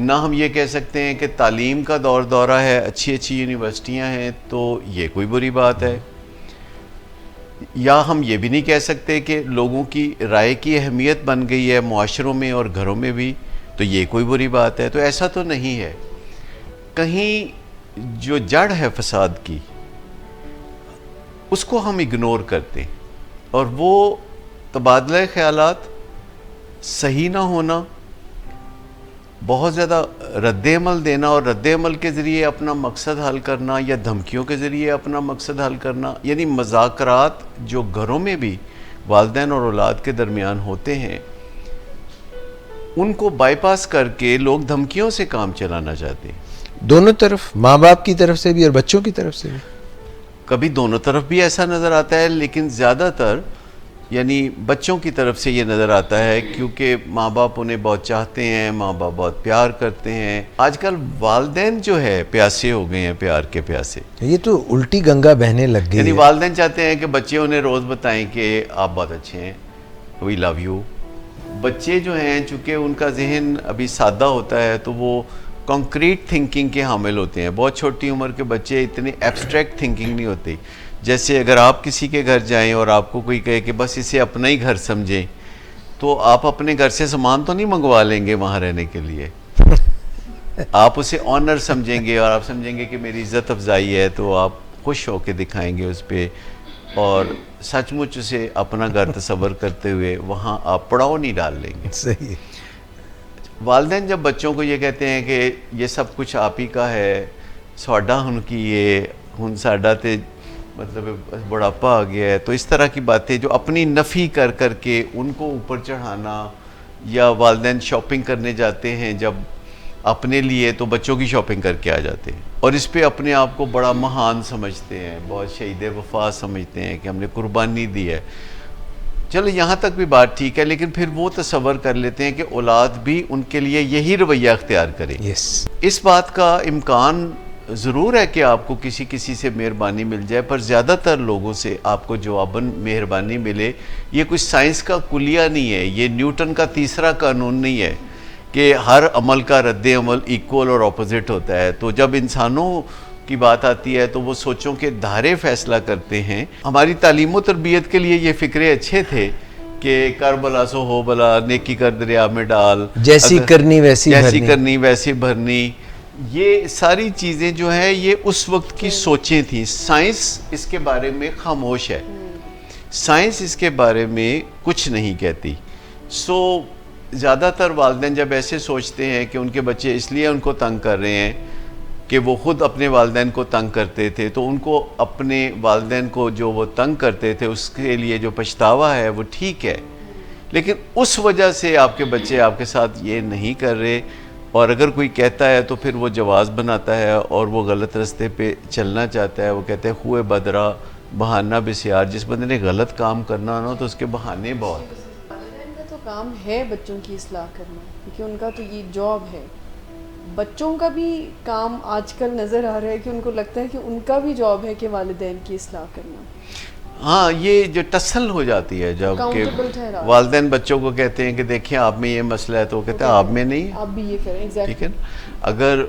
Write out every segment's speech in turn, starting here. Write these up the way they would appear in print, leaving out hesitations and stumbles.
نہ ہم یہ کہہ سکتے ہیں کہ تعلیم کا دور دورہ ہے، اچھی اچھی یونیورسٹیاں ہیں تو یہ کوئی بری بات ہے، یا ہم یہ بھی نہیں کہہ سکتے کہ لوگوں کی رائے کی اہمیت بن گئی ہے معاشروں میں اور گھروں میں بھی تو یہ کوئی بری بات ہے. تو ایسا تو نہیں ہے. کہیں جو جڑ ہے فساد کی اس کو ہم اگنور کرتے ہیں، اور وہ تبادلہ خیالات، صحیح نہ ہونا، بہت زیادہ رد عمل دینا اور رد عمل کے ذریعے اپنا مقصد حل کرنا یا دھمکیوں کے ذریعے اپنا مقصد حل کرنا، یعنی مذاکرات جو گھروں میں بھی والدین اور اولاد کے درمیان ہوتے ہیں ان کو بائی پاس کر کے لوگ دھمکیوں سے کام چلانا چاہتے ہیں. دونوں طرف، ماں باپ کی طرف سے بھی اور بچوں کی طرف سے بھی. کبھی دونوں طرف بھی ایسا نظر آتا ہے، لیکن زیادہ تر یعنی بچوں کی طرف سے یہ نظر آتا ہے کیونکہ ماں باپ انہیں بہت چاہتے ہیں، ماں باپ بہت پیار کرتے ہیں. آج کل والدین جو ہے پیاسے ہو گئے ہیں، پیار کے پیاسے. یہ تو الٹی گنگا بہنے لگ گئی یعنی ہے. والدین چاہتے ہیں کہ بچے انہیں روز بتائیں کہ آپ بہت اچھے ہیں، وی لو یو. بچے جو ہیں چونکہ ان کا ذہن ابھی سادہ ہوتا ہے تو وہ کنکریٹ تھنکنگ کے حامل ہوتے ہیں. بہت چھوٹی عمر کے بچے اتنے ایبسٹریکٹ تھنکنگ نہیں ہوتی. جیسے اگر آپ کسی کے گھر جائیں اور آپ کو کوئی کہے کہ بس اسے اپنا ہی گھر سمجھیں تو آپ اپنے گھر سے سامان تو نہیں منگوا لیں گے وہاں رہنے کے لیے. آپ اسے آنر سمجھیں گے اور آپ سمجھیں گے کہ میری عزت افزائی ہے تو آپ خوش ہو کے دکھائیں گے اس پہ، اور سچ مچ اسے اپنا گھر تصور کرتے ہوئے وہاں آپ پڑاؤ نہیں ڈال لیں گے. صحیح. والدین جب بچوں کو یہ کہتے ہیں کہ یہ سب کچھ آپ ہی کا ہے، ساڈا ہن کی یہ ہن ساڈا تے مطلب بڑھاپا آ گیا ہے، تو اس طرح کی باتیں جو اپنی نفی کر کر کے ان کو اوپر چڑھانا، یا والدین شاپنگ کرنے جاتے ہیں جب اپنے لیے تو بچوں کی شاپنگ کر کے آ جاتے ہیں اور اس پہ اپنے آپ کو بڑا مہان سمجھتے ہیں، بہت شہید وفا سمجھتے ہیں کہ ہم نے قربانی دی ہے. چلو یہاں تک بھی بات ٹھیک ہے، لیکن پھر وہ تصور کر لیتے ہیں کہ اولاد بھی ان کے لیے یہی رویہ اختیار کرے. یس. اس بات کا امکان ضرور ہے کہ آپ کو کسی سے مہربانی مل جائے، پر زیادہ تر لوگوں سے آپ کو جواباً مہربانی ملے. یہ کوئی سائنس کا کلیہ نہیں ہے، یہ نیوٹن کا تیسرا قانون نہیں ہے کہ ہر عمل کا رد عمل ایکول اور اپوزٹ ہوتا ہے. تو جب انسانوں کی بات آتی ہے تو وہ سوچوں کے دھارے فیصلہ کرتے ہیں. ہماری تعلیم و تربیت کے لیے یہ فکرے اچھے تھے کہ کر بلا سو ہو بلا، نیکی کر دریا میں ڈال، جیسی کرنی ویسی بھرنی. یہ ساری چیزیں جو ہیں یہ اس وقت کی سوچیں تھیں. سائنس اس کے بارے میں خاموش ہے، سائنس اس کے بارے میں کچھ نہیں کہتی. زیادہ تر والدین جب ایسے سوچتے ہیں کہ ان کے بچے اس لیے ان کو تنگ کر رہے ہیں کہ وہ خود اپنے والدین کو تنگ کرتے تھے، تو ان کو اپنے والدین کو جو وہ تنگ کرتے تھے اس کے لیے جو پچھتاوا ہے وہ ٹھیک ہے، لیکن اس وجہ سے آپ کے بچے آپ کے ساتھ یہ نہیں کر رہے. اور اگر کوئی کہتا ہے تو پھر وہ جواز بناتا ہے اور وہ غلط رستے پہ چلنا چاہتا ہے. وہ کہتے ہیں خوئے بدرا بہانہ بسیار. جس بندے نے غلط کام کرنا نا تو اس کے بہانے بہت. والدین کا تو کام ہے بچوں کی اصلاح کرنا، کیونکہ ان کا تو یہ جاب ہے. بچوں کا بھی کام آج کل نظر آ رہا ہے کہ ان کو لگتا ہے کہ ان کا بھی جاب ہے کہ والدین کی اصلاح کرنا. ہاں، یہ جو ٹسل ہو جاتی ہے جب کہ والدین بچوں کو کہتے ہیں کہ دیکھیں آپ میں یہ مسئلہ ہے تو وہ کہتے ہیں آپ میں نہیں، آپ بھی یہ کریں. ٹھیک ہے. اگر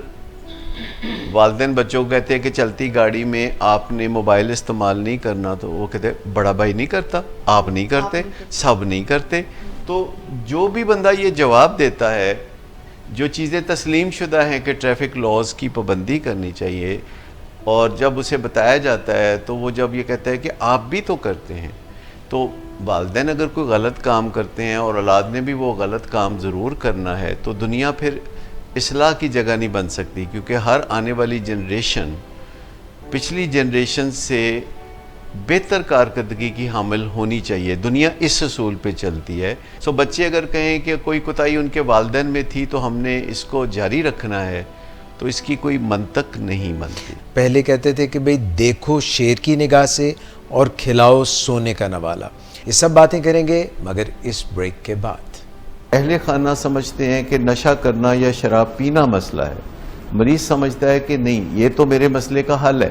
والدین بچوں کو کہتے ہیں کہ چلتی گاڑی میں آپ نے موبائل استعمال نہیں کرنا تو وہ کہتے ہیں بڑا بھائی نہیں کرتا، آپ نہیں کرتے، سب نہیں کرتے. تو جو بھی بندہ یہ جواب دیتا ہے، جو چیزیں تسلیم شدہ ہیں کہ ٹریفک لاز کی پابندی کرنی چاہیے، اور جب اسے بتایا جاتا ہے تو وہ جب یہ کہتا ہے کہ آپ بھی تو کرتے ہیں، تو والدین اگر کوئی غلط کام کرتے ہیں اور اولاد نے بھی وہ غلط کام ضرور کرنا ہے تو دنیا پھر اصلاح کی جگہ نہیں بن سکتی، کیونکہ ہر آنے والی جنریشن پچھلی جنریشن سے بہتر کارکردگی کی حامل ہونی چاہیے. دنیا اس اصول پہ چلتی ہے. بچے اگر کہیں کہ کوئی کوتاہی ان کے والدین میں تھی تو ہم نے اس کو جاری رکھنا ہے تو اس کی کوئی منطق نہیں بنتی. پہلے کہتے تھے کہ بھئی دیکھو شیر کی نگاہ سے اور کھلاؤ سونے کا نوالا. یہ سب باتیں کریں گے مگر اس بریک کے بعد. اہل خانہ سمجھتے ہیں کہ نشہ کرنا یا شراب پینا مسئلہ ہے. مریض سمجھتا ہے کہ نہیں، یہ تو میرے مسئلے کا حل ہے،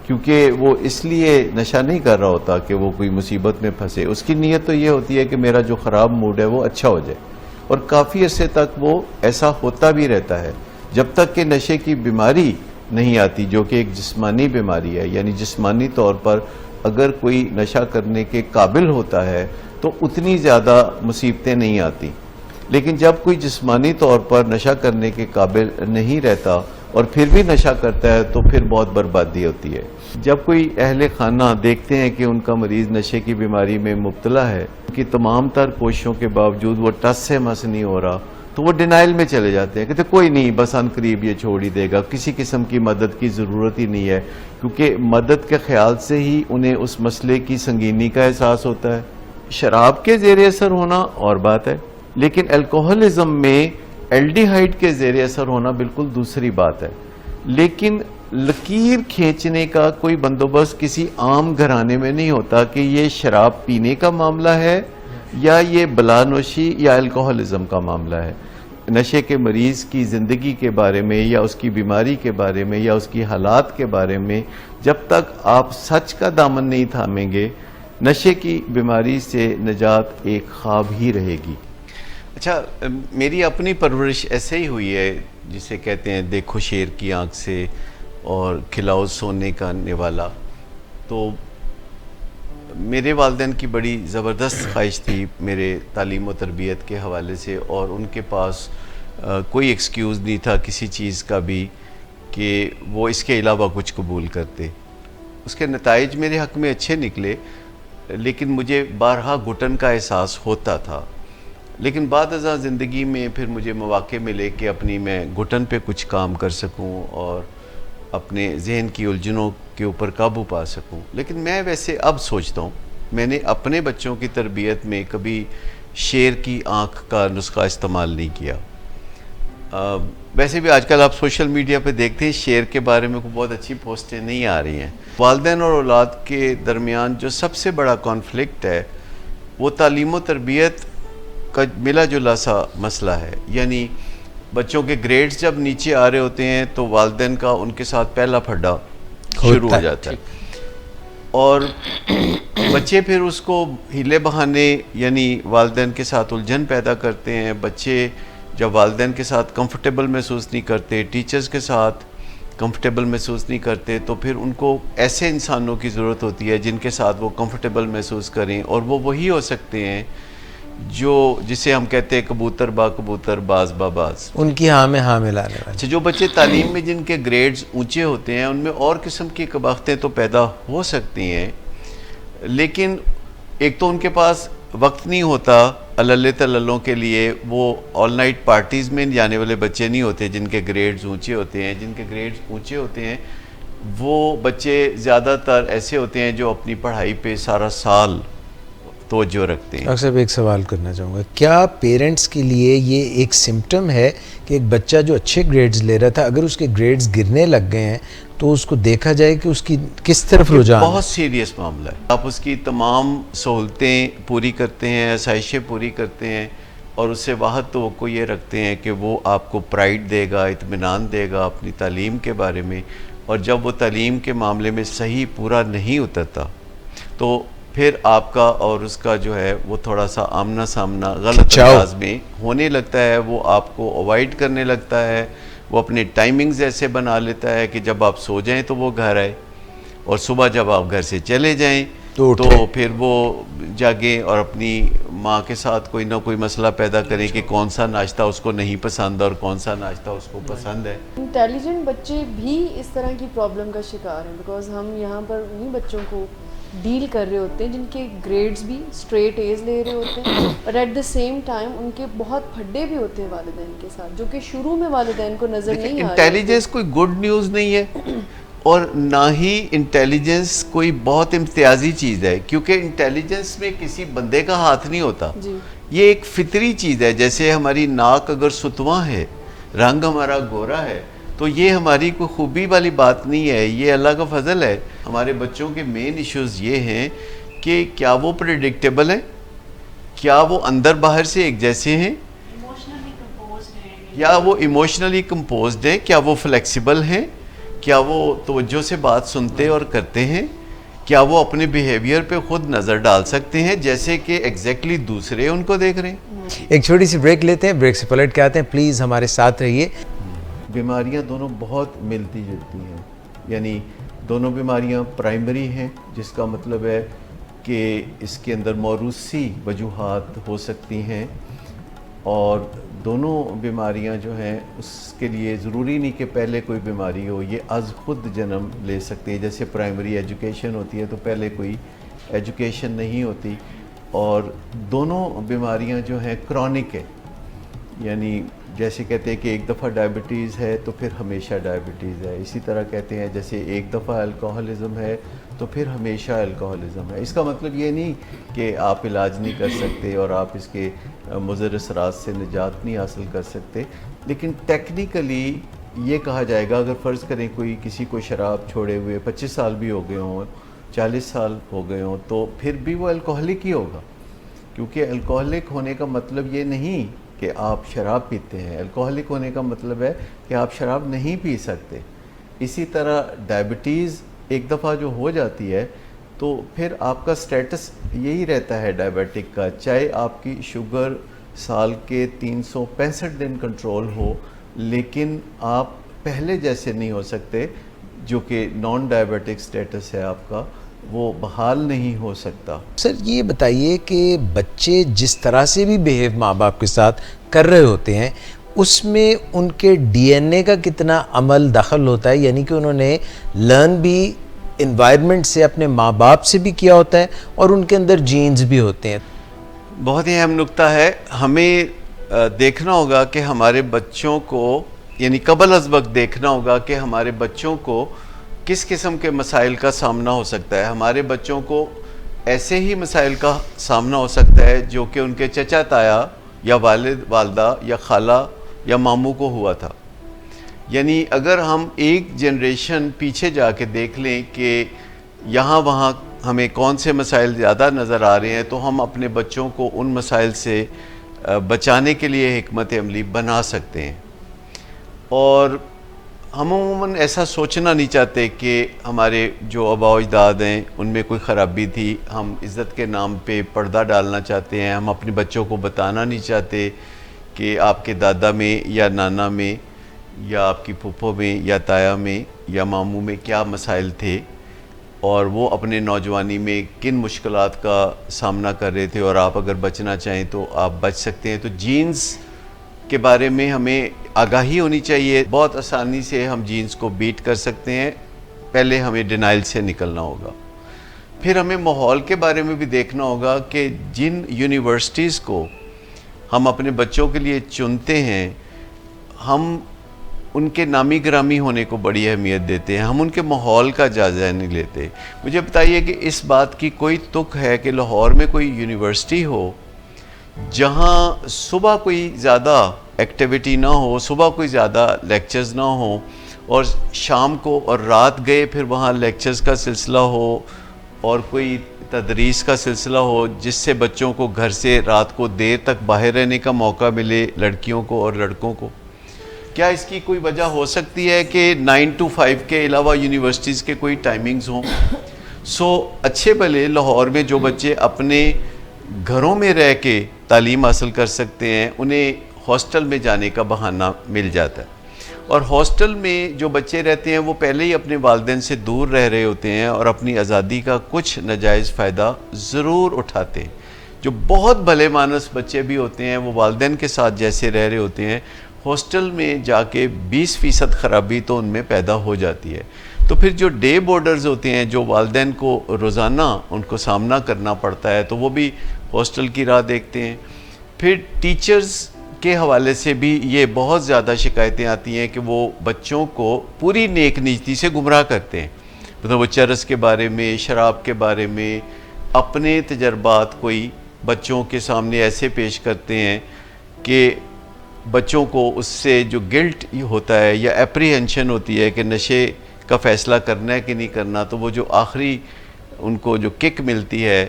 کیونکہ وہ اس لیے نشہ نہیں کر رہا ہوتا کہ وہ کوئی مصیبت میں پھنسے. اس کی نیت تو یہ ہوتی ہے کہ میرا جو خراب موڈ ہے وہ اچھا ہو جائے. اور کافی عرصے تک وہ ایسا ہوتا بھی رہتا ہے جب تک کہ نشے کی بیماری نہیں آتی، جو کہ ایک جسمانی بیماری ہے. یعنی جسمانی طور پر اگر کوئی نشہ کرنے کے قابل ہوتا ہے تو اتنی زیادہ مصیبتیں نہیں آتی، لیکن جب کوئی جسمانی طور پر نشہ کرنے کے قابل نہیں رہتا اور پھر بھی نشہ کرتا ہے تو پھر بہت بربادی ہوتی ہے. جب کوئی اہل خانہ دیکھتے ہیں کہ ان کا مریض نشے کی بیماری میں مبتلا ہے، ان کی تمام تر کوششوں کے باوجود وہ ٹس سے مس نہیں ہو رہا، تو وہ ڈینائل میں چلے جاتے ہیں، کہتے کوئی نہیں، بس ان قریب یہ چھوڑ ہی دے گا، کسی قسم کی مدد کی ضرورت ہی نہیں ہے، کیونکہ مدد کے خیال سے ہی انہیں اس مسئلے کی سنگینی کا احساس ہوتا ہے. شراب کے زیر اثر ہونا اور بات ہے، لیکن الکوہلزم میں الڈیہائیڈ کے زیر اثر ہونا بالکل دوسری بات ہے. لیکن لکیر کھینچنے کا کوئی بندوبست کسی عام گھرانے میں نہیں ہوتا کہ یہ شراب پینے کا معاملہ ہے یا یہ بلا نوشی یا الکوہلزم کا معاملہ ہے. نشے کے مریض کی زندگی کے بارے میں یا اس کی بیماری کے بارے میں یا اس کی حالات کے بارے میں جب تک آپ سچ کا دامن نہیں تھامیں گے، نشے کی بیماری سے نجات ایک خواب ہی رہے گی. اچھا، میری اپنی پرورش ایسے ہی ہوئی ہے، جسے کہتے ہیں دیکھو شیر کی آنکھ سے اور کھلاؤ سونے کا نوالا. تو میرے والدین کی بڑی زبردست خواہش تھی میرے تعلیم و تربیت کے حوالے سے، اور ان کے پاس کوئی ایکسکیوز نہیں تھا کسی چیز کا بھی کہ وہ اس کے علاوہ کچھ قبول کرتے. اس کے نتائج میرے حق میں اچھے نکلے، لیکن مجھے بارہا گھٹن کا احساس ہوتا تھا. لیکن بعد ازاں زندگی میں پھر مجھے مواقع ملے کہ اپنی میں گھٹن پہ کچھ کام کر سکوں اور اپنے ذہن کی الجھنوں کے اوپر قابو پا سکوں. لیکن میں ویسے اب سوچتا ہوں، میں نے اپنے بچوں کی تربیت میں کبھی شیر کی آنکھ کا نسخہ استعمال نہیں کیا. ویسے بھی آج کل آپ سوشل میڈیا پہ دیکھتے ہیں شیر کے بارے میں کوئی بہت اچھی پوسٹیں نہیں آ رہی ہیں. والدین اور اولاد کے درمیان جو سب سے بڑا کانفلکٹ ہے وہ تعلیم و تربیت کا ملا جلا سا مسئلہ ہے. یعنی بچوں کے گریڈز جب نیچے آ رہے ہوتے ہیں تو والدین کا ان کے ساتھ پہلا پھڈا شروع ہو جاتا ہے، اور بچے پھر اس کو ہیلے بہانے یعنی والدین کے ساتھ الجھن پیدا کرتے ہیں. بچے جب والدین کے ساتھ کمفرٹیبل محسوس نہیں کرتے، ٹیچرز کے ساتھ کمفرٹیبل محسوس نہیں کرتے، تو پھر ان کو ایسے انسانوں کی ضرورت ہوتی ہے جن کے ساتھ وہ کمفرٹیبل محسوس کریں، اور وہ وہی ہو سکتے ہیں جسے ہم کہتے ہیں کبوتر با کبوتر باز با باز، ان کی ہاں میں ہاں ملانے والے. اچھا، جو بچے تعلیم میں جن کے گریڈز اونچے ہوتے ہیں ان میں اور قسم کی قباختیں تو پیدا ہو سکتی ہیں، لیکن ایک تو ان کے پاس وقت نہیں ہوتا اللہ تللوں کے لیے. وہ آل نائٹ پارٹیز میں جانے والے بچے نہیں ہوتے جن کے گریڈز اونچے ہوتے ہیں. جن کے گریڈز اونچے ہوتے ہیں وہ بچے زیادہ تر ایسے ہوتے ہیں جو اپنی پڑھائی پہ سارا سال توجہ رکھتے ہیں. ڈاکٹر صاحب ایک سوال کرنا چاہوں گا، کیا پیرنٹس کے لیے یہ ایک سمٹم ہے کہ ایک بچہ جو اچھے گریڈز لے رہا تھا اگر اس کے گریڈز گرنے لگ گئے ہیں تو اس کو دیکھا جائے کہ اس کی کس طرف رجحان؟ بہت سیریس معاملہ ہے. آپ اس کی تمام سہولتیں پوری کرتے ہیں، آسائشیں پوری کرتے ہیں، اور اس سے واحد توقع یہ رکھتے ہیں کہ وہ آپ کو پرائیڈ دے گا، اطمینان دے گا اپنی تعلیم کے بارے میں. اور جب وہ تعلیم کے معاملے میں صحیح پورا نہیں اترتا تو پھر آپ کا اور اس کا جو ہے وہ تھوڑا سا آمنا سامنا غلط انداز میں ہونے لگتا ہے. وہ آپ کو اوائڈ کرنے لگتا ہے، وہ اپنے ٹائمنگز ایسے بنا لیتا ہے کہ جب آپ سو جائیں تو وہ گھر آئے، اور صبح جب آپ گھر سے چلے جائیں تو پھر وہ جاگیں اور اپنی ماں کے ساتھ کوئی نہ کوئی مسئلہ پیدا کریں کہ کون سا ناشتہ اس کو نہیں پسند اور کون سا ناشتہ اس کو پسند ہے. انٹیلیجنٹ بچے بھی اس طرح کی پرابلم کا شکار ہیں، بیکاز ہم یہاں پر انہیں بچوں کو ڈیل کر رہے ہوتے ہیں جن کے گریڈز بھی اسٹریٹ ایز لے رہے ہوتے ہیں، اور ایٹ دا سیم ٹائم ان کے بہت پھڈے بھی ہوتے ہیں والدین کے ساتھ، جو کہ شروع میں والدین کو نظر نہیں آ رہے. انٹیلیجنس کوئی گڈ نیوز نہیں ہے، اور نہ ہی انٹیلیجنس کوئی بہت امتیازی چیز ہے، کیونکہ انٹیلیجنس میں کسی بندے کا ہاتھ نہیں ہوتا. یہ ایک فطری چیز ہے. جیسے ہماری ناک اگر ستواں ہے، رنگ ہمارا گورا ہے، تو یہ ہماری کوئی خوبی والی بات نہیں ہے، یہ اللہ کا فضل ہے. ہمارے بچوں کے مین ایشوز یہ ہیں کہ کیا وہ پریڈکٹیبل ہیں، کیا وہ اندر باہر سے ایک جیسے ہیں، یا وہ ایموشنلی کمپوزڈ ہیں، کیا وہ فلیکسیبل ہیں، کیا وہ توجہ سے بات سنتے اور کرتے ہیں، کیا وہ اپنے بیہیویئر پہ خود نظر ڈال سکتے ہیں جیسے کہ ایگزیکٹلی دوسرے ان کو دیکھ رہے ہیں؟ ایک چھوٹی سی بریک لیتے ہیں, بریک سے پلٹ کے آتے ہیں, پلیز ہمارے ساتھ رہیے. بیماریاں دونوں بہت ملتی جلتی ہیں, یعنی دونوں بیماریاں پرائمری ہیں, جس کا مطلب ہے کہ اس کے اندر موروثی وجوہات ہو سکتی ہیں, اور دونوں بیماریاں جو ہیں اس کے لیے ضروری نہیں کہ پہلے کوئی بیماری ہو, یہ از خود جنم لے سکتی ہے. جیسے پرائمری ایجوکیشن ہوتی ہے تو پہلے کوئی ایجوکیشن نہیں ہوتی, اور دونوں بیماریاں جو ہیں کرونک ہے, یعنی جیسے کہتے ہیں کہ ایک دفعہ ڈائبٹیز ہے تو پھر ہمیشہ ڈائبٹیز ہے. اسی طرح کہتے ہیں جیسے ایک دفعہ الکوہلزم ہے تو پھر ہمیشہ الکوہلزم ہے. اس کا مطلب یہ نہیں کہ آپ علاج نہیں کر سکتے اور آپ اس کے مضر اثرات سے نجات نہیں حاصل کر سکتے, لیکن ٹیکنیکلی یہ کہا جائے گا, اگر فرض کریں کوئی کسی کو شراب چھوڑے ہوئے 25 سال بھی ہو گئے ہوں, 40 سال ہو گئے ہوں, تو پھر بھی وہ الکوہلک ہی ہوگا, کیونکہ الکوہلک ہونے کا مطلب یہ نہیں کہ آپ شراب پیتے ہیں. الکوہلک ہونے کا مطلب ہے کہ آپ شراب نہیں پی سکتے. اسی طرح ڈائبٹیز ایک دفعہ جو ہو جاتی ہے تو پھر آپ کا سٹیٹس یہی رہتا ہے ڈائبیٹک کا, چاہے آپ کی شوگر سال کے 365 دن کنٹرول ہو, لیکن آپ پہلے جیسے نہیں ہو سکتے. جو کہ نان ڈائبیٹک سٹیٹس ہے آپ کا, وہ بحال نہیں ہو سکتا. سر یہ بتائیے کہ بچے جس طرح سے بھی بیہیو ماں باپ کے ساتھ کر رہے ہوتے ہیں, اس میں ان کے ڈی این اے کا کتنا عمل دخل ہوتا ہے, یعنی کہ انہوں نے لرن بھی انوائرمنٹ سے, اپنے ماں باپ سے بھی کیا ہوتا ہے, اور ان کے اندر جینز بھی ہوتے ہیں. بہت ہی اہم نکتہ ہے. ہمیں دیکھنا ہوگا کہ ہمارے بچوں کو, یعنی قبل از وقت دیکھنا ہوگا کہ ہمارے بچوں کو کس قسم کے مسائل کا سامنا ہو سکتا ہے. ہمارے بچوں کو ایسے ہی مسائل کا سامنا ہو سکتا ہے جو کہ ان کے چچا تایا یا والد والدہ یا خالہ یا ماموں کو ہوا تھا. یعنی اگر ہم ایک جنریشن پیچھے جا کے دیکھ لیں کہ یہاں وہاں ہمیں کون سے مسائل زیادہ نظر آ رہے ہیں, تو ہم اپنے بچوں کو ان مسائل سے بچانے کے لیے حکمت عملی بنا سکتے ہیں. اور ہم عموماً ایسا سوچنا نہیں چاہتے کہ ہمارے جو آباء و اجداد ہیں ان میں کوئی خرابی تھی. ہم عزت کے نام پہ پردہ ڈالنا چاہتے ہیں. ہم اپنے بچوں کو بتانا نہیں چاہتے کہ آپ کے دادا میں یا نانا میں یا آپ کی پھپھو میں یا تایا میں یا ماموں میں کیا مسائل تھے, اور وہ اپنے نوجوانی میں کن مشکلات کا سامنا کر رہے تھے, اور آپ اگر بچنا چاہیں تو آپ بچ سکتے ہیں. تو جینز کے بارے میں ہمیں آگاہی ہونی چاہیے. بہت آسانی سے ہم جینز کو بیٹ کر سکتے ہیں. پہلے ہمیں ڈینائل سے نکلنا ہوگا. پھر ہمیں ماحول کے بارے میں بھی دیکھنا ہوگا کہ جن یونیورسٹیز کو ہم اپنے بچوں کے لیے چنتے ہیں, ہم ان کے نامی گرامی ہونے کو بڑی اہمیت دیتے ہیں, ہم ان کے ماحول کا جائزہ نہیں لیتے. مجھے بتائیے کہ اس بات کی کوئی تک ہے کہ لاہور میں کوئی یونیورسٹی ہو جہاں صبح کوئی زیادہ ایکٹیویٹی نہ ہو, صبح کوئی زیادہ لیکچرز نہ ہوں, اور شام کو اور رات گئے پھر وہاں لیکچرز کا سلسلہ ہو اور کوئی تدریس کا سلسلہ ہو, جس سے بچوں کو گھر سے رات کو دیر تک باہر رہنے کا موقع ملے, لڑکیوں کو اور لڑکوں کو. کیا اس کی کوئی وجہ ہو سکتی ہے کہ 9 to 5 کے علاوہ یونیورسٹیز کے کوئی ٹائمنگز ہوں؟ اچھے بھلے لاہور میں جو بچے اپنے گھروں میں رہ کے تعلیم حاصل کر سکتے ہیں, انہیں ہاسٹل میں جانے کا بہانہ مل جاتا ہے. اور ہاسٹل میں جو بچے رہتے ہیں وہ پہلے ہی اپنے والدین سے دور رہ رہے ہوتے ہیں اور اپنی آزادی کا کچھ ناجائز فائدہ ضرور اٹھاتے ہیں. جو بہت بھلے مانس بچے بھی ہوتے ہیں وہ والدین کے ساتھ جیسے رہ رہے ہوتے ہیں, ہاسٹل میں جا کے 20% خرابی تو ان میں پیدا ہو جاتی ہے. تو پھر جو ڈے بورڈرز ہوتے ہیں, جو والدین کو روزانہ ان کو سامنا کرنا پڑتا ہے, تو وہ بھی ہاسٹل کی راہ دیکھتے ہیں. پھر ٹیچرز کے حوالے سے بھی یہ بہت زیادہ شکایتیں آتی ہیں کہ وہ بچوں کو پوری نیک نیتی سے گمراہ کرتے ہیں. مطلب وہ چرس کے بارے میں, شراب کے بارے میں اپنے تجربات کوئی بچوں کے سامنے ایسے پیش کرتے ہیں کہ بچوں کو اس سے جو گلٹ ہوتا ہے یا اپریہنشن ہوتی ہے کہ نشے کا فیصلہ کرنا ہے کہ نہیں کرنا, تو وہ جو آخری ان کو جو کک ملتی ہے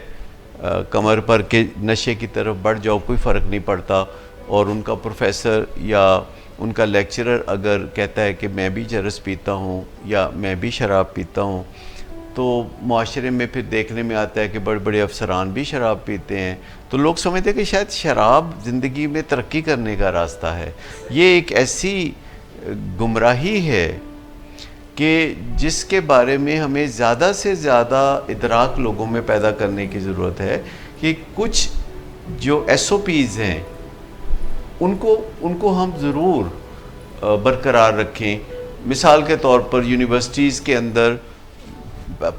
کمر پر کہ نشے کی طرف بڑھ جاؤ, کوئی فرق نہیں پڑتا. اور ان کا پروفیسر یا ان کا لیکچرر اگر کہتا ہے کہ میں بھی چرس پیتا ہوں یا میں بھی شراب پیتا ہوں, تو معاشرے میں پھر دیکھنے میں آتا ہے کہ بڑے بڑے افسران بھی شراب پیتے ہیں، تو لوگ سمجھتے ہیں کہ شاید شراب زندگی میں ترقی کرنے کا راستہ ہے۔ یہ ایک ایسی گمراہی ہے کہ جس کے بارے میں ہمیں زیادہ سے زیادہ ادراک لوگوں میں پیدا کرنے کی ضرورت ہے کہ کچھ جو ایس او پیز ہیں ان کو ہم ضرور برقرار رکھیں۔ مثال کے طور پر یونیورسٹیز کے اندر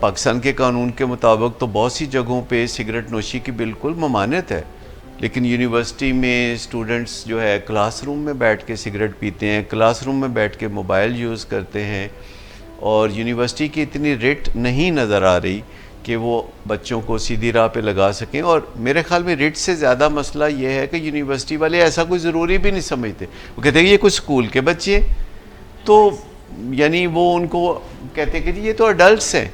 پاکستان کے قانون کے مطابق تو بہت سی جگہوں پہ سگریٹ نوشی کی بالکل ممانعت ہے، لیکن یونیورسٹی میں اسٹوڈنٹس جو ہے کلاس روم میں بیٹھ کے سگریٹ پیتے ہیں، کلاس روم میں بیٹھ کے موبائل یوز کرتے ہیں، اور یونیورسٹی کی اتنی ریٹ نہیں نظر آ رہی کہ وہ بچوں کو سیدھی راہ پہ لگا سکیں۔ اور میرے خیال میں ریٹ سے زیادہ مسئلہ یہ ہے کہ یونیورسٹی والے ایسا کوئی ضروری بھی نہیں سمجھتے، وہ کہتے ہیں کہ یہ کوئی اسکول کے بچے ہیں، تو یعنی وہ ان کو کہتے ہیں کہ یہ تو اڈلٹس ہیں۔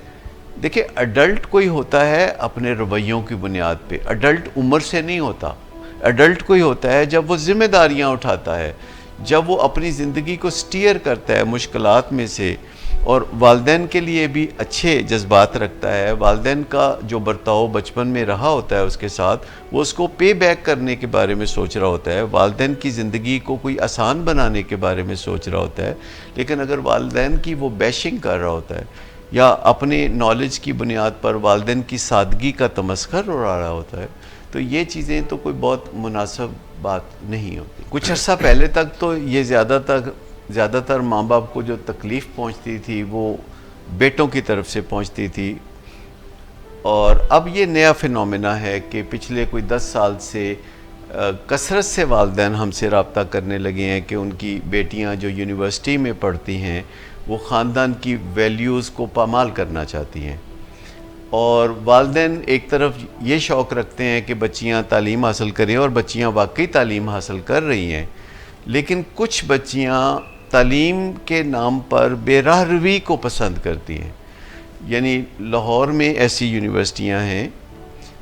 دیکھیں اڈلٹ کوئی ہوتا ہے اپنے رویوں کی بنیاد پہ، اڈلٹ عمر سے نہیں ہوتا، اڈلٹ کوئی ہوتا ہے جب وہ ذمہ داریاں اٹھاتا ہے، جب وہ اپنی زندگی کو سٹیئر کرتا ہے مشکلات میں سے، اور والدین کے لیے بھی اچھے جذبات رکھتا ہے، والدین کا جو برتاؤ بچپن میں رہا ہوتا ہے اس کے ساتھ وہ اس کو پے بیک کرنے کے بارے میں سوچ رہا ہوتا ہے، والدین کی زندگی کو کوئی آسان بنانے کے بارے میں سوچ رہا ہوتا ہے۔ لیکن اگر والدین کی وہ بیشنگ کر رہا ہوتا ہے یا اپنے نالج کی بنیاد پر والدین کی سادگی کا تمسخر اڑا رہا ہوتا ہے، تو یہ چیزیں تو کوئی بہت مناسب بات نہیں ہوتی۔ کچھ عرصہ پہلے تک تو یہ زیادہ تر ماں باپ کو جو تکلیف پہنچتی تھی وہ بیٹوں کی طرف سے پہنچتی تھی، اور اب یہ نیا فینومینا ہے کہ پچھلے کوئی 10 سال سے کثرت سے والدین ہم سے رابطہ کرنے لگے ہیں کہ ان کی بیٹیاں جو یونیورسٹی میں پڑھتی ہیں وہ خاندان کی ویلیوز کو پامال کرنا چاہتی ہیں، اور والدین ایک طرف یہ شوق رکھتے ہیں کہ بچیاں تعلیم حاصل کریں، اور بچیاں واقعی تعلیم حاصل کر رہی ہیں، لیکن کچھ بچیاں تعلیم کے نام پر بے راہ روی کو پسند کرتی ہیں۔ یعنی لاہور میں ایسی یونیورسٹیاں ہیں،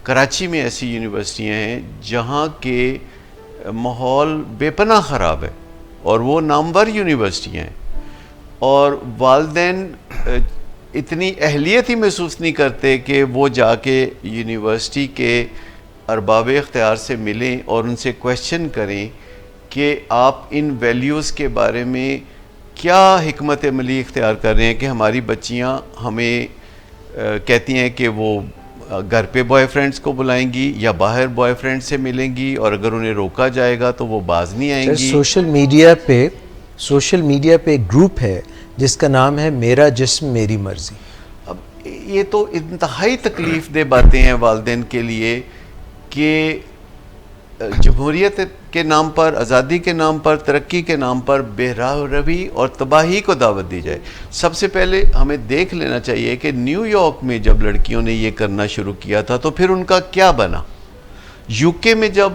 کراچی میں ایسی یونیورسٹیاں ہیں جہاں کے ماحول بے پناہ خراب ہے، اور وہ نامور یونیورسٹیاں ہیں، اور والدین اتنی اہلیت ہی محسوس نہیں کرتے کہ وہ جا کے یونیورسٹی کے ارباب اختیار سے ملیں اور ان سے کویسچن کریں کہ آپ ان ویلیوز کے بارے میں کیا حکمت عملی اختیار کر رہے ہیں کہ ہماری بچیاں ہمیں کہتی ہیں کہ وہ گھر پہ بوائے فرینڈز کو بلائیں گی یا باہر بوائے فرینڈ سے ملیں گی، اور اگر انہیں روکا جائے گا تو وہ باز نہیں آئیں گی۔ سوشل میڈیا پہ ایک گروپ ہے جس کا نام ہے میرا جسم میری مرضی۔ اب یہ تو انتہائی تکلیف دہ باتیں ہیں والدین کے لیے کہ جمہوریت کے نام پر، آزادی کے نام پر، ترقی کے نام پر بے راہ روی اور تباہی کو دعوت دی جائے۔ سب سے پہلے ہمیں دیکھ لینا چاہیے کہ نیو یارک میں جب لڑکیوں نے یہ کرنا شروع کیا تھا تو پھر ان کا کیا بنا۔ یو کے میں جب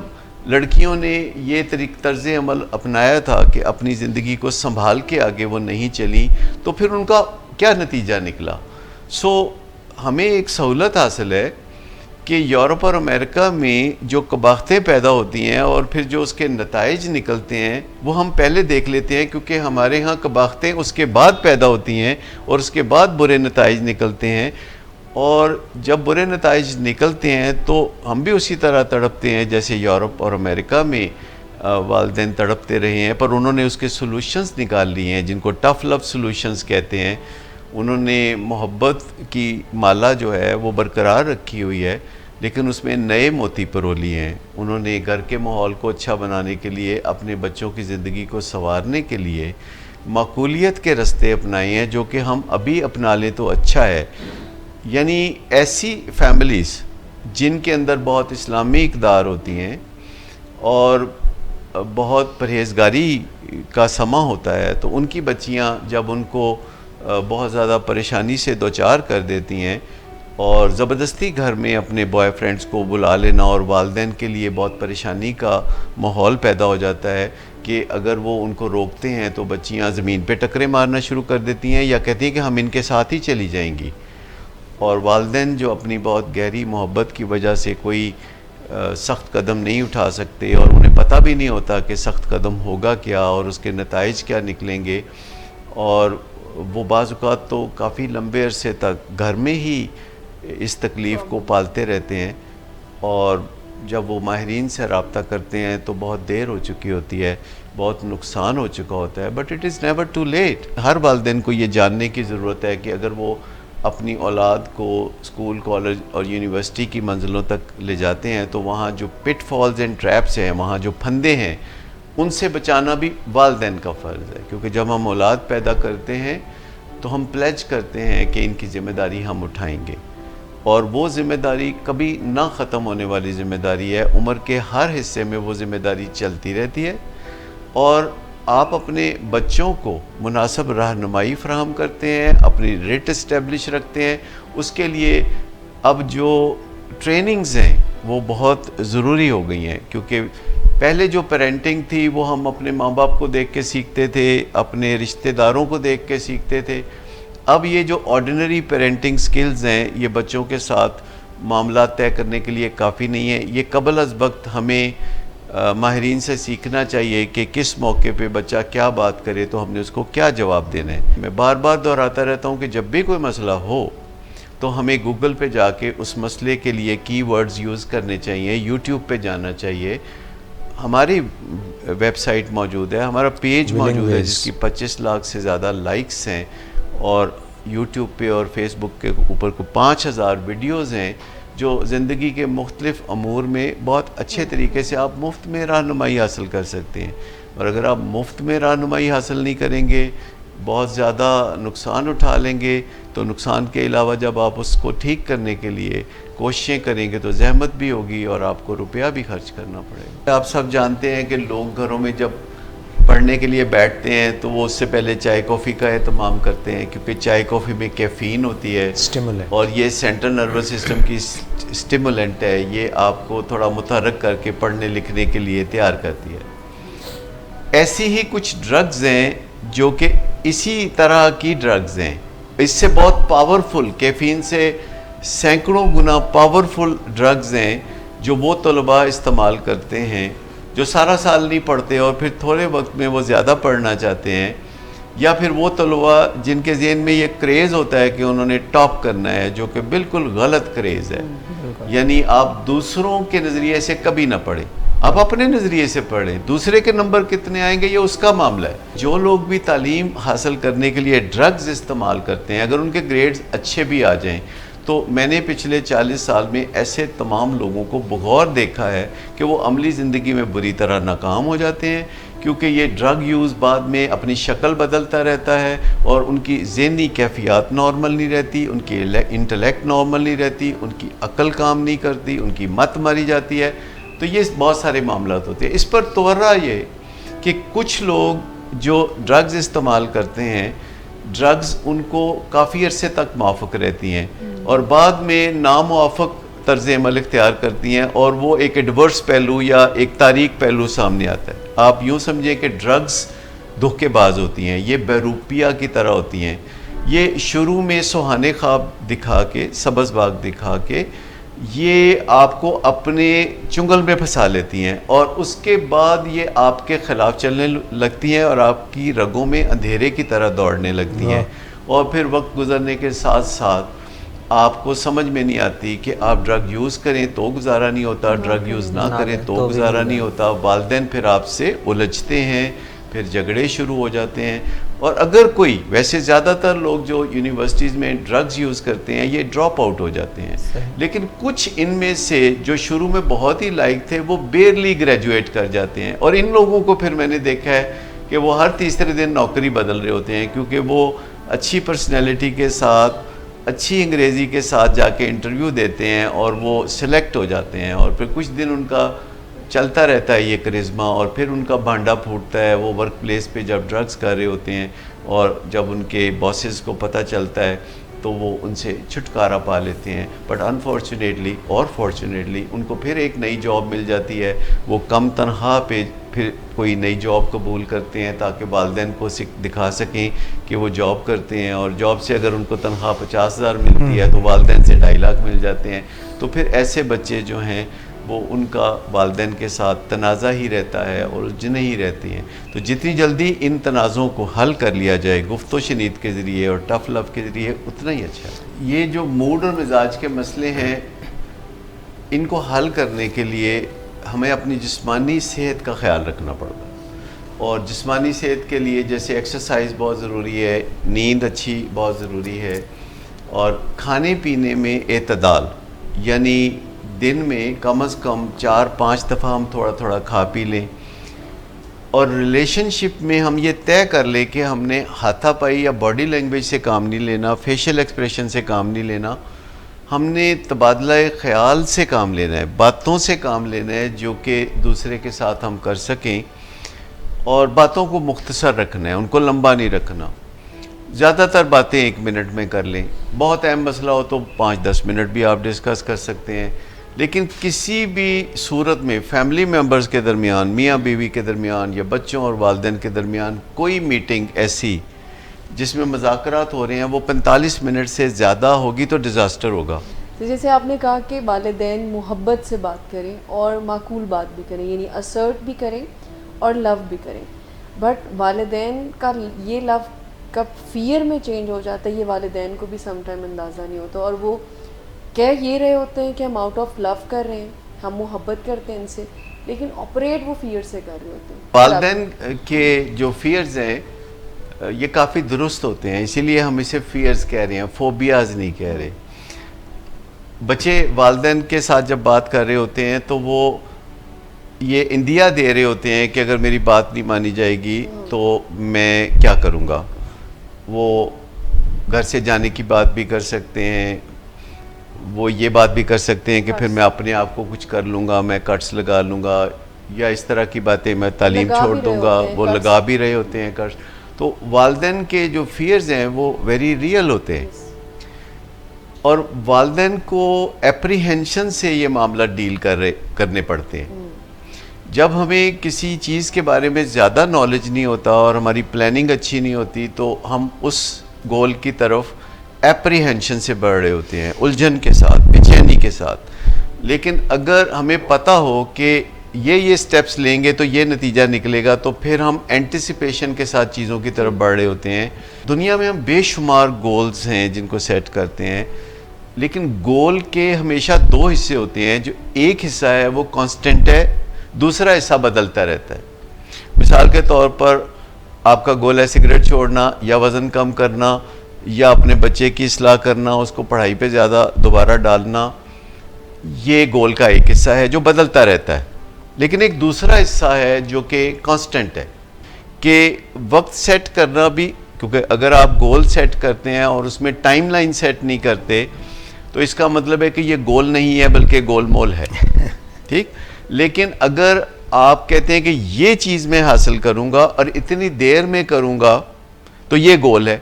لڑکیوں نے یہ طرز عمل اپنایا تھا کہ اپنی زندگی کو سنبھال کے آگے وہ نہیں چلیں، تو پھر ان کا کیا نتیجہ نکلا۔ ہمیں ایک سہولت حاصل ہے کہ یورپ اور امریکہ میں جو قباختیں پیدا ہوتی ہیں اور پھر جو اس کے نتائج نکلتے ہیں وہ ہم پہلے دیکھ لیتے ہیں، کیونکہ ہمارے ہاں قباختیں اس کے بعد پیدا ہوتی ہیں اور اس کے بعد برے نتائج نکلتے ہیں، اور جب برے نتائج نکلتے ہیں تو ہم بھی اسی طرح تڑپتے ہیں جیسے یورپ اور امریکہ میں والدین تڑپتے رہے ہیں، پر انہوں نے اس کے سلوشنز نکال لیے ہیں جن کو ٹف لو سلوشنز کہتے ہیں۔ انہوں نے محبت کی مالا جو ہے وہ برقرار رکھی ہوئی ہے، لیکن اس میں نئے موتی پرو لیے ہیں۔ انہوں نے گھر کے ماحول کو اچھا بنانے کے لیے، اپنے بچوں کی زندگی کو سنوارنے کے لیے معقولیت کے رستے اپنائے ہیں، جو کہ ہم ابھی اپنا لیں تو اچھا ہے۔ یعنی ایسی فیملیز جن کے اندر بہت اسلامی اقدار ہوتی ہیں اور بہت پرہیزگاری کا سما ہوتا ہے، تو ان کی بچیاں جب ان کو بہت زیادہ پریشانی سے دوچار کر دیتی ہیں اور زبردستی گھر میں اپنے بوائے فرینڈز کو بلا لینا، اور والدین کے لیے بہت پریشانی کا ماحول پیدا ہو جاتا ہے کہ اگر وہ ان کو روکتے ہیں تو بچیاں زمین پہ ٹکرے مارنا شروع کر دیتی ہیں یا کہتی ہیں کہ ہم ان کے ساتھ ہی چلی جائیں گی، اور والدین جو اپنی بہت گہری محبت کی وجہ سے کوئی سخت قدم نہیں اٹھا سکتے، اور انہیں پتہ بھی نہیں ہوتا کہ سخت قدم ہوگا کیا اور اس کے نتائج کیا نکلیں گے، اور وہ بعض اوقات تو کافی لمبے عرصے تک گھر میں ہی اس تکلیف کو پالتے رہتے ہیں، اور جب وہ ماہرین سے رابطہ کرتے ہیں تو بہت دیر ہو چکی ہوتی ہے، بہت نقصان ہو چکا ہوتا ہے. But it is never too late. ہر والدین کو یہ جاننے کی ضرورت ہے کہ اگر وہ اپنی اولاد کو اسکول، کالج اور یونیورسٹی کی منزلوں تک لے جاتے ہیں تو وہاں جو پٹ فالز اینڈ ٹریپس ہیں، وہاں جو پھندے ہیں، ان سے بچانا بھی والدین کا فرض ہے. کیونکہ جب ہم اولاد پیدا کرتے ہیں تو ہم پلیج کرتے ہیں کہ ان کی ذمہ داری ہم اٹھائیں گے، اور وہ ذمہ داری کبھی نہ ختم ہونے والی ذمہ داری ہے. عمر کے ہر حصے میں وہ ذمہ داری چلتی رہتی ہے، اور آپ اپنے بچوں کو مناسب رہنمائی فراہم کرتے ہیں، اپنی ریٹ اسٹیبلش رکھتے ہیں. اس کے لیے اب جو ٹریننگز ہیں وہ بہت ضروری ہو گئی ہیں، کیونکہ پہلے جو پیرنٹنگ تھی وہ ہم اپنے ماں باپ کو دیکھ کے سیکھتے تھے، اپنے رشتہ داروں کو دیکھ کے سیکھتے تھے. اب یہ جو آرڈینری پیرنٹنگ سکلز ہیں یہ بچوں کے ساتھ معاملات طے کرنے کے لیے کافی نہیں ہے. یہ قبل از وقت ہمیں ماہرین سے سیکھنا چاہیے کہ کس موقع پہ بچہ کیا بات کرے تو ہم نے اس کو کیا جواب دینا ہے. میں بار بار دہراتا رہتا ہوں کہ جب بھی کوئی مسئلہ ہو تو ہمیں گوگل پہ جا کے اس مسئلے کے لیے کی ورڈز یوز کرنے چاہیے، یوٹیوب پہ جانا چاہیے. ہماری ویب سائٹ موجود ہے، ہمارا پیج موجود ہے جس کی 25 لاکھ سے زیادہ لائکس ہیں، اور یوٹیوب پہ اور فیس بک کے اوپر کو 5000 ویڈیوز ہیں جو زندگی کے مختلف امور میں بہت اچھے طریقے سے آپ مفت میں رہنمائی حاصل کر سکتے ہیں. اور اگر آپ مفت میں رہنمائی حاصل نہیں کریں گے، بہت زیادہ نقصان اٹھا لیں گے، تو نقصان کے علاوہ جب آپ اس کو ٹھیک کرنے کے لیے کوششیں کریں گے تو زحمت بھی ہوگی اور آپ کو روپیہ بھی خرچ کرنا پڑے گا. آپ سب جانتے ہیں کہ لوگ گھروں میں جب پڑھنے کے لیے بیٹھتے ہیں تو وہ اس سے پہلے چائے کافی کا اہتمام کرتے ہیں، کیونکہ چائے کافی میں کیفین ہوتی ہے اور یہ سینٹرل نروس سسٹم کی اسٹیمولنٹ ہے. یہ آپ کو تھوڑا متحرک کر کے پڑھنے لکھنے کے لیے تیار کرتی ہے. ایسی ہی کچھ ڈرگز ہیں جو کہ اسی طرح کی ڈرگز ہیں، اس سے بہت پاورفل، کیفین سے سینکڑوں گنا پاورفل ڈرگز ہیں جو وہ طلباء استعمال کرتے ہیں جو سارا سال نہیں پڑھتے اور پھر تھوڑے وقت میں وہ زیادہ پڑھنا چاہتے ہیں، یا پھر وہ طلباء جن کے ذہن میں یہ کریز ہوتا ہے کہ انہوں نے ٹاپ کرنا ہے، جو کہ بالکل غلط کریز ہے. یعنی آپ دوسروں کے نظریے سے کبھی نہ پڑھیں، آپ اپنے نظریے سے پڑھیں. دوسرے کے نمبر کتنے آئیں گے یہ اس کا معاملہ ہے. جو لوگ بھی تعلیم حاصل کرنے کے لیے ڈرگز استعمال کرتے ہیں، اگر ان کے گریڈز اچھے بھی آ جائیں، تو میں نے پچھلے 40 سال میں ایسے تمام لوگوں کو بغور دیکھا ہے کہ وہ عملی زندگی میں بری طرح ناکام ہو جاتے ہیں، کیونکہ یہ ڈرگ یوز بعد میں اپنی شکل بدلتا رہتا ہے اور ان کی ذہنی کیفیات نارمل نہیں رہتی، ان کی انٹلیکٹ نارمل نہیں رہتی، ان کی عقل کام نہیں کرتی، ان کی مت ماری جاتی ہے. تو یہ بہت سارے معاملات ہوتے ہیں. اس پر توجہ یہ کہ کچھ لوگ جو ڈرگز استعمال کرتے ہیں، ڈرگز ان کو کافی عرصے تک موافق رہتی ہیں اور بعد میں ناموافق طرز عمل اختیار کرتی ہیں، اور وہ ایک ایڈورس پہلو یا ایک تاریک پہلو سامنے آتا ہے. آپ یوں سمجھیں کہ ڈرگز دھوکے باز ہوتی ہیں، یہ بیروپیہ کی طرح ہوتی ہیں. یہ شروع میں سہانے خواب دکھا کے، سبز باغ دکھا کے یہ آپ کو اپنے چنگل میں پھنسا لیتی ہیں، اور اس کے بعد یہ آپ کے خلاف چلنے لگتی ہیں اور آپ کی رگوں میں اندھیرے کی طرح دوڑنے لگتی ہیں. اور پھر وقت گزرنے کے ساتھ ساتھ آپ کو سمجھ میں نہیں آتی کہ آپ ڈرگ یوز کریں تو گزارا نہیں ہوتا، ڈرگ یوز نہ کریں تو گزارا نہیں ہوتا. والدین پھر آپ سے الجھتے ہیں، پھر جھگڑے شروع ہو جاتے ہیں. اور اگر کوئی، ویسے زیادہ تر لوگ جو یونیورسٹیز میں ڈرگز یوز کرتے ہیں یہ ڈراپ آؤٹ ہو جاتے ہیں، لیکن کچھ ان میں سے جو شروع میں بہت ہی لائق تھے وہ بیرلی گریجویٹ کر جاتے ہیں. اور ان لوگوں کو پھر میں نے دیکھا ہے کہ وہ ہر تیسرے دن نوکری بدل رہے ہوتے ہیں، کیونکہ وہ اچھی پرسنالٹی کے ساتھ، اچھی انگریزی کے ساتھ جا کے انٹرویو دیتے ہیں اور وہ سلیکٹ ہو جاتے ہیں، اور پھر کچھ دن ان کا چلتا رہتا ہے یہ کرزما، اور پھر ان کا بھانڈا پھوٹتا ہے. وہ ورک پلیس پہ جب ڈرگز کر رہے ہوتے ہیں اور جب ان کے باسز کو پتہ چلتا ہے تو وہ ان سے چھٹکارا پا لیتے ہیں. بٹ انفارچونیٹلی اور فارچونیٹلی ان کو پھر ایک نئی جاب مل جاتی ہے. وہ کم تنخواہ پہ پھر کوئی نئی جاب قبول کرتے ہیں تاکہ والدین کو دکھا سکیں کہ وہ جاب کرتے ہیں، اور جاب سے اگر ان کو تنخواہ 50,000 ملتی ہے تو والدین سے 2.5 لاکھ مل جاتے ہیں. تو پھر ایسے بچے جو ہیں وہ ان کا والدین کے ساتھ تنازع ہی رہتا ہے اور الجھنیں ہی رہتی ہیں. تو جتنی جلدی ان تنازعوں کو حل کر لیا جائے گفت و شنید کے ذریعے اور ٹف لو کے ذریعے اتنا ہی اچھا ہے. یہ جو موڈ اور مزاج کے مسئلے ہیں ان کو حل کرنے کے لیے ہمیں اپنی جسمانی صحت کا خیال رکھنا پڑتا ہے. اور جسمانی صحت کے لیے جیسے ایکسرسائز بہت ضروری ہے, نیند اچھی بہت ضروری ہے, اور کھانے پینے میں اعتدال, یعنی دن میں کم از کم 4-5 دفعہ ہم تھوڑا تھوڑا کھا پی لیں. اور ریلیشن شپ میں ہم یہ طے کر لیں کہ ہم نے ہاتھا پائی یا باڈی لینگویج سے کام نہیں لینا, فیشل ایکسپریشن سے کام نہیں لینا, ہم نے تبادلہ خیال سے کام لینا ہے, باتوں سے کام لینا ہے جو کہ دوسرے کے ساتھ ہم کر سکیں, اور باتوں کو مختصر رکھنا ہے, ان کو لمبا نہیں رکھنا. زیادہ تر باتیں 1 منٹ میں کر لیں, بہت اہم مسئلہ ہو تو 5-10 منٹ بھی آپ ڈسکس کر سکتے ہیں. لیکن کسی بھی صورت میں فیملی ممبرز کے درمیان, میاں بیوی کے درمیان یا بچوں اور والدین کے درمیان کوئی میٹنگ ایسی جس میں مذاکرات ہو رہے ہیں وہ 45 منٹ سے زیادہ ہوگی تو ڈیزاسٹر ہوگا. تو جیسے آپ نے کہا کہ والدین محبت سے بات کریں اور معقول بات بھی کریں, یعنی اسرٹ بھی کریں اور لو بھی کریں, بٹ والدین کا یہ لو کب فیئر میں چینج ہو جاتا ہے یہ والدین کو بھی سم ٹائم اندازہ نہیں ہوتا, اور وہ کہہ یہ رہے ہوتے ہیں کہ ہم آؤٹ آف لو کر رہے ہیں, ہم محبت کرتے ہیں ان سے, لیکن آپریٹ وہ فیئر سے کر رہے ہوتے ہیں. والدین کے جو فیئرز ہیں یہ کافی درست ہوتے ہیں, اسی لیے ہم اسے فیئرز کہہ رہے ہیں, فوبیاز نہیں کہہ رہے. بچے والدین کے ساتھ جب بات کر رہے ہوتے ہیں تو وہ یہ اندیا دے رہے ہوتے ہیں کہ اگر میری بات نہیں مانی جائے گی تو میں کیا کروں گا. وہ گھر سے جانے کی بات بھی کر سکتے ہیں, وہ یہ بات بھی کر سکتے ہیں کہ پھر میں اپنے آپ کو کچھ کر لوں گا, میں کٹس لگا لوں گا, یا اس طرح کی باتیں, میں تعلیم چھوڑ دوں گا, وہ لگا بھی رہے ہوتے ہیں کٹس. تو والدین کے جو فیئرز ہیں وہ ویری ریئل ہوتے ہیں, اور والدین کو اپریہنشن سے یہ معاملہ ڈیل کرنے پڑتے ہیں. جب ہمیں کسی چیز کے بارے میں زیادہ نالج نہیں ہوتا اور ہماری پلاننگ اچھی نہیں ہوتی تو ہم اس گول کی طرف اپریہنشن سے بڑھ رہے ہوتے ہیں, الجھن کے ساتھ, بے چینی کے ساتھ. لیکن اگر ہمیں پتہ ہو کہ یہ سٹیپس لیں گے تو یہ نتیجہ نکلے گا, تو پھر ہم اینٹیسپیشن کے ساتھ چیزوں کی طرف بڑھ رہے ہوتے ہیں. دنیا میں ہم بے شمار گولز ہیں جن کو سیٹ کرتے ہیں, لیکن گول کے ہمیشہ 2 حصے ہوتے ہیں. جو ایک حصہ ہے وہ کانسٹنٹ ہے, دوسرا حصہ بدلتا رہتا ہے. مثال کے طور پر آپ کا گول ہے سگریٹ چھوڑنا یا وزن کم کرنا یا اپنے بچے کی اصلاح کرنا, اس کو پڑھائی پہ زیادہ دوبارہ ڈالنا. یہ گول کا ایک حصہ ہے جو بدلتا رہتا ہے. لیکن ایک دوسرا حصہ ہے جو کہ کانسٹنٹ ہے, کہ وقت سیٹ کرنا بھی, کیونکہ اگر آپ گول سیٹ کرتے ہیں اور اس میں ٹائم لائن سیٹ نہیں کرتے تو اس کا مطلب ہے کہ یہ گول نہیں ہے بلکہ گول مول ہے. ٹھیک. لیکن اگر آپ کہتے ہیں کہ یہ چیز میں حاصل کروں گا اور اتنی دیر میں کروں گا تو یہ گول ہے.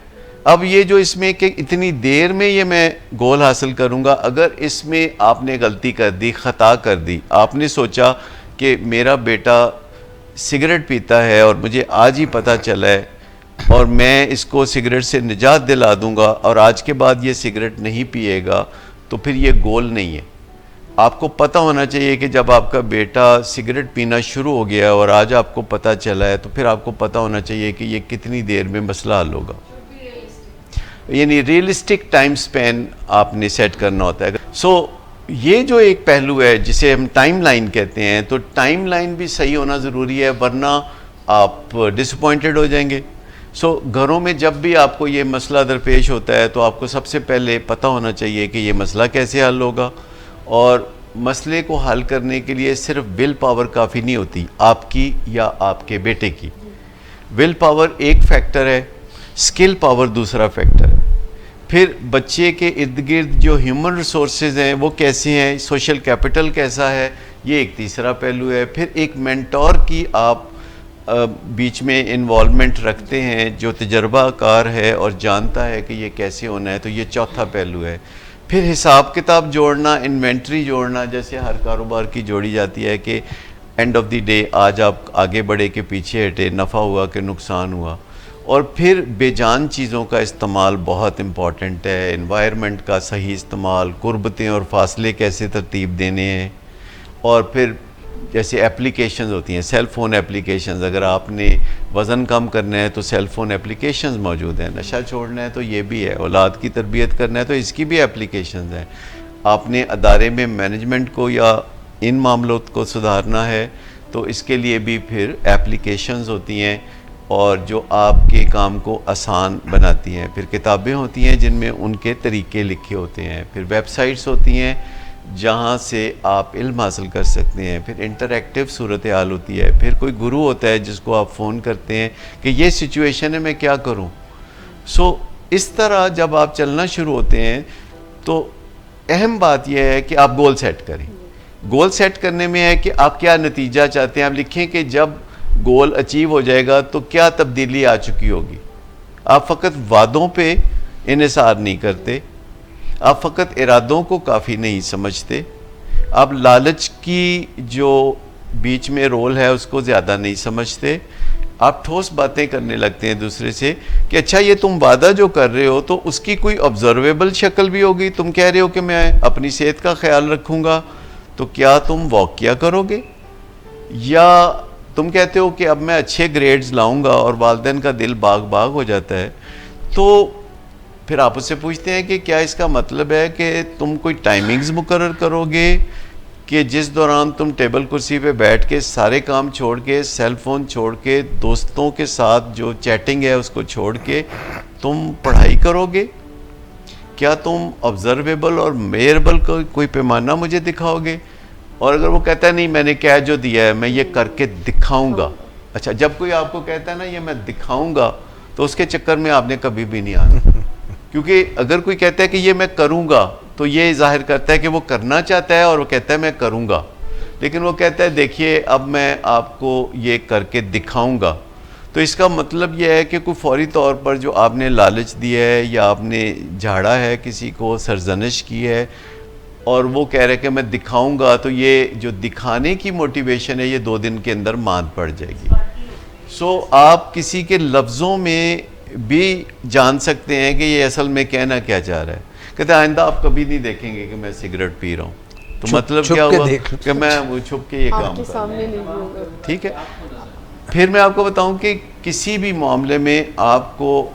اب یہ جو اس میں کہ اتنی دیر میں یہ میں گول حاصل کروں گا, اگر اس میں آپ نے غلطی کر دی, خطا کر دی, آپ نے سوچا کہ میرا بیٹا سگریٹ پیتا ہے اور مجھے آج ہی پتہ چلا ہے اور میں اس کو سگریٹ سے نجات دلا دوں گا اور آج کے بعد یہ سگریٹ نہیں پیے گا, تو پھر یہ گول نہیں ہے. آپ کو پتہ ہونا چاہیے کہ جب آپ کا بیٹا سگریٹ پینا شروع ہو گیا اور آج آپ کو پتہ چلا ہے تو پھر آپ کو پتہ ہونا چاہیے کہ یہ کتنی دیر میں مسئلہ حل ہوگا. یعنی ریئلسٹک ٹائم سپین آپ نے سیٹ کرنا ہوتا ہے. سو یہ جو ایک پہلو ہے جسے ہم ٹائم لائن کہتے ہیں, تو ٹائم لائن بھی صحیح ہونا ضروری ہے, ورنہ آپ ڈس اپوائنٹڈ ہو جائیں گے. سو گھروں میں جب بھی آپ کو یہ مسئلہ درپیش ہوتا ہے تو آپ کو سب سے پہلے پتہ ہونا چاہیے کہ یہ مسئلہ کیسے حل ہوگا, اور مسئلے کو حل کرنے کے لیے صرف ول پاور کافی نہیں ہوتی آپ کی یا آپ کے بیٹے کی. ول پاور ایک فیکٹر ہے, سکل پاور دوسرا فیکٹر ہے. پھر بچے کے ارد گرد جو ہیومن ریسورسز ہیں وہ کیسے ہیں, سوشل کیپٹل کیسا ہے, یہ ایک تیسرا پہلو ہے. پھر ایک مینٹور کی آپ بیچ میں انوالومنٹ رکھتے ہیں جو تجربہ کار ہے اور جانتا ہے کہ یہ کیسے ہونا ہے, تو یہ چوتھا پہلو ہے. پھر حساب کتاب جوڑنا, انوینٹری جوڑنا, جیسے ہر کاروبار کی جوڑی جاتی ہے کہ اینڈ آف دی ڈے آج آپ آگے بڑھے کہ پیچھے ہٹے, نفع ہوا کہ نقصان ہوا. اور پھر بے جان چیزوں کا استعمال بہت امپورٹنٹ ہے, انوائرمنٹ کا صحیح استعمال, قربتیں اور فاصلے کیسے ترتیب دینے ہیں, اور پھر جیسے اپلیکیشنز ہوتی ہیں، سیل فون اپلیکیشنز، اگر آپ نے وزن کم کرنا ہے تو سیل فون اپلیکیشنز موجود ہیں، نشہ چھوڑنا ہے تو یہ بھی ہے، اولاد کی تربیت کرنا ہے تو اس کی بھی اپلیکیشنز ہیں، آپ نے ادارے میں مینجمنٹ کو یا ان معاملات کو سدھارنا ہے تو اس کے لیے بھی پھر اپلیکیشنز ہوتی ہیں اور جو آپ کے کام کو آسان بناتی ہیں، پھر کتابیں ہوتی ہیں جن میں ان کے طریقے لکھے ہوتے ہیں، پھر ویب سائٹس ہوتی ہیں جہاں سے آپ علم حاصل کر سکتے ہیں، پھر انٹریکٹیو صورتحال ہوتی ہے، پھر کوئی گرو ہوتا ہے جس کو آپ فون کرتے ہیں کہ یہ سچویشن ہے میں کیا کروں. سو اس طرح جب آپ چلنا شروع ہوتے ہیں تو اہم بات یہ ہے کہ آپ گول سیٹ کریں. گول سیٹ کرنے میں ہے کہ آپ کیا نتیجہ چاہتے ہیں، آپ لکھیں کہ جب گول اچیو ہو جائے گا تو کیا تبدیلی آ چکی ہوگی. آپ فقط وعدوں پہ انحصار نہیں کرتے، آپ فقط ارادوں کو کافی نہیں سمجھتے، آپ لالچ کی جو بیچ میں رول ہے اس کو زیادہ نہیں سمجھتے، آپ ٹھوس باتیں کرنے لگتے ہیں دوسرے سے کہ اچھا یہ تم وعدہ جو کر رہے ہو تو اس کی کوئی آبزرویبل شکل بھی ہوگی. تم کہہ رہے ہو کہ میں اپنی صحت کا خیال رکھوں گا، تو کیا تم واک کیا کرو گے؟ یا تم کہتے ہو کہ اب میں اچھے گریڈز لاؤں گا اور والدین کا دل باغ باغ ہو جاتا ہے، تو پھر آپ اس سے پوچھتے ہیں کہ کیا اس کا مطلب ہے کہ تم کوئی ٹائمنگز مقرر کرو گے کہ جس دوران تم ٹیبل کرسی پہ بیٹھ کے سارے کام چھوڑ کے، سیل فون چھوڑ کے، دوستوں کے ساتھ جو چیٹنگ ہے اس کو چھوڑ کے تم پڑھائی کرو گے؟ کیا تم آبزرویبل اور میئربل کوئی پیمانہ مجھے دکھاؤ گے؟ اور اگر وہ کہتا ہے نہیں میں نے کہہ جو دیا ہے میں یہ کر کے دکھاؤں گا. اچھا جب کوئی آپ کو کہتا ہے نا یہ میں دکھاؤں گا تو اس کے چکر میں آپ نے کبھی بھی نہیں آنا، کیونکہ اگر کوئی کہتا ہے کہ یہ میں کروں گا تو یہ ظاہر کرتا ہے کہ وہ کرنا چاہتا ہے اور وہ کہتا ہے میں کروں گا، لیکن وہ کہتا ہے دیکھیے اب میں آپ کو یہ کر کے دکھاؤں گا. تو اس کا مطلب یہ ہے کہ کوئی فوری طور پر جو آپ نے لالچ دی ہے یا آپ نے جھاڑا ہے کسی کو، سرزنش کی ہے اور وہ کہہ رہے کہ میں دکھاؤں گا، تو یہ جو دکھانے کی موٹیویشن ہے یہ 2 دن کے اندر ماند پڑ جائے گی. سو آپ کسی کے لفظوں میں بھی جان سکتے ہیں کہ یہ اصل میں کہنا کیا چاہ رہا ہے. کہتے ہیں آئندہ آپ کبھی نہیں دیکھیں گے کہ میں سگریٹ پی رہا ہوں، تو مطلب کیا ہوا کہ میں وہ چھپ کے یہ کام کے سامنے نہیں ہوگا. ٹھیک ہے. پھر میں آپ کو بتاؤں کہ کسی بھی معاملے میں آپ کو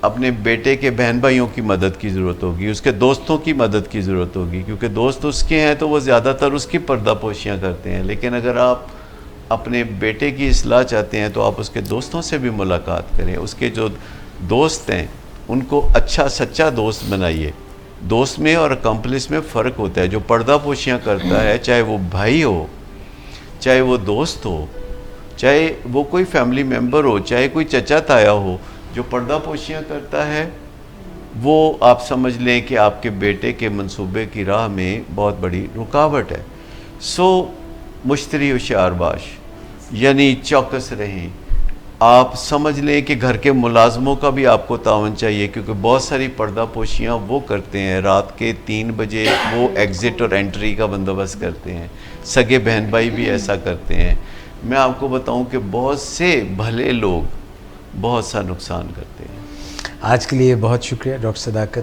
اپنے بیٹے کے بہن بھائیوں کی مدد کی ضرورت ہوگی، اس کے دوستوں کی مدد کی ضرورت ہوگی، کیونکہ دوست اس کے ہیں تو وہ زیادہ تر اس کی پردہ پوشیاں کرتے ہیں. لیکن اگر آپ اپنے بیٹے کی اصلاح چاہتے ہیں تو آپ اس کے دوستوں سے بھی ملاقات کریں. اس کے جو دوست ہیں ان کو اچھا سچا دوست بنائیے. دوست میں اور اکمپلس میں فرق ہوتا ہے. جو پردہ پوشیاں کرتا ہے، چاہے وہ بھائی ہو، چاہے وہ دوست ہو، چاہے وہ کوئی فیملی ممبر ہو، چاہے کوئی چچا تایا ہو، جو پردہ پوشیاں کرتا ہے وہ آپ سمجھ لیں کہ آپ کے بیٹے کے منصوبے کی راہ میں بہت بڑی رکاوٹ ہے. سو مشتری ہوشیار باش، یعنی چوکس رہیں. آپ سمجھ لیں کہ گھر کے ملازموں کا بھی آپ کو تعاون چاہیے، کیونکہ بہت ساری پردہ پوشیاں وہ کرتے ہیں، رات کے 3 بجے وہ ایگزٹ اور انٹری کا بندوبست کرتے ہیں. سگے بہن بھائی بھی ایسا کرتے ہیں. میں آپ کو بتاؤں کہ بہت سے بھلے لوگ بہت سا نقصان کرتے ہیں. آج کے لیے بہت شکریہ ڈاکٹر صداقت.